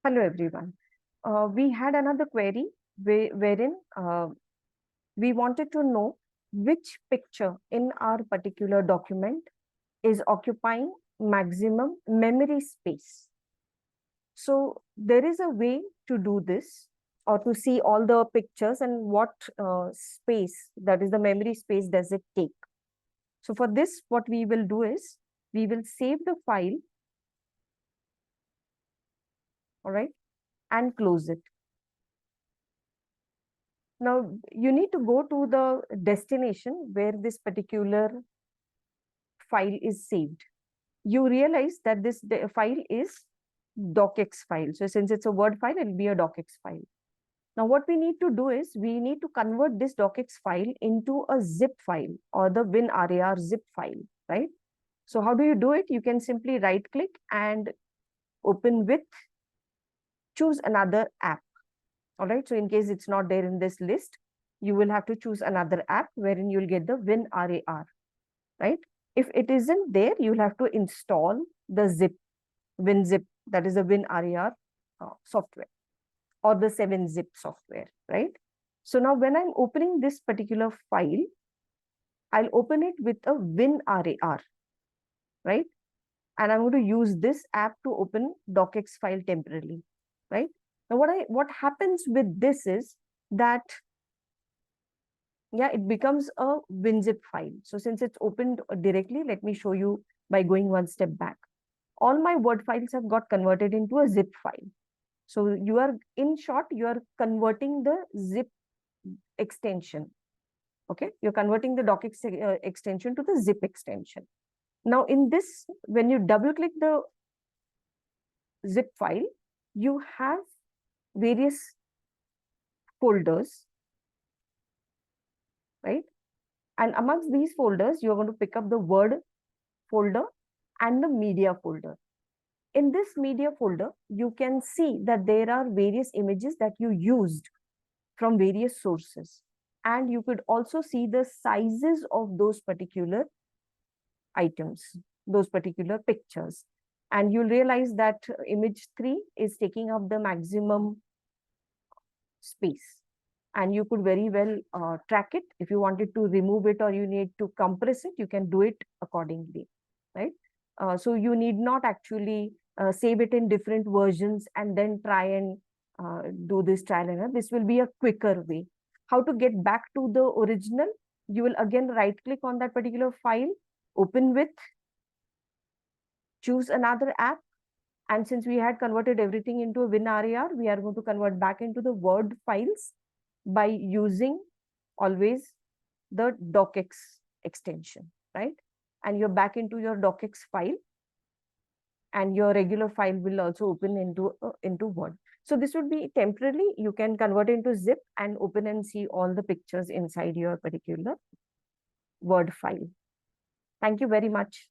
Hello everyone. We had another query wherein we wanted to know which picture in our particular document is occupying maximum memory space. So there is a way to do this, or to see all the pictures and what space, that is the memory space, does it take. So for this, what we will do is we will save the file, all right, and close it. Now you need to go to the destination where this particular file is saved. You realize that this file is docx file. So since it's a Word file, it will be a docx file. Now what we need to do is we need to convert this docx file into a zip file, or the WinRAR zip file, right? So how do you do it? You can simply right click and open with, choose another app. All right. So in case it's not there in this list, you will have to choose another app wherein you'll get the WinRAR, right? If it isn't there, you'll have to install the WinZip, that is the WinRAR software, or the 7-zip software, right? So now when I'm opening this particular file, I'll open it with a WinRAR, right? And I'm going to use this app to open docx file temporarily, right? Now what happens with this is that, yeah, it becomes a WinZip file. So since it's opened directly, let me show you by going one step back. All my Word files have got converted into a zip file. So you are, in short, you are converting the zip extension. Okay, you're converting the docx extension to the zip extension. Now in this, when you double click the zip file, you have various folders, right? And amongst these folders, you're going to pick up the Word folder and the media folder. In this media folder, you can see that there are various images that you used from various sources. And you could also see the sizes of those particular items, those particular pictures. And you'll realize that image 3 is taking up the maximum space. And you could very well track it. If you wanted to remove it or you need to compress it, you can do it accordingly, right? So you need not actually save it in different versions and then try and do this trial and error. This will be a quicker way. How to get back to the original? You will again right click on that particular file, open with, choose another app. And since we had converted everything into a WinRAR, we are going to convert back into the Word files by using always the docx extension, right? And you're back into your docx file, and your regular file will also open into Word. So this would be temporarily. You can convert into zip and open and see all the pictures inside your particular Word file. Thank you very much.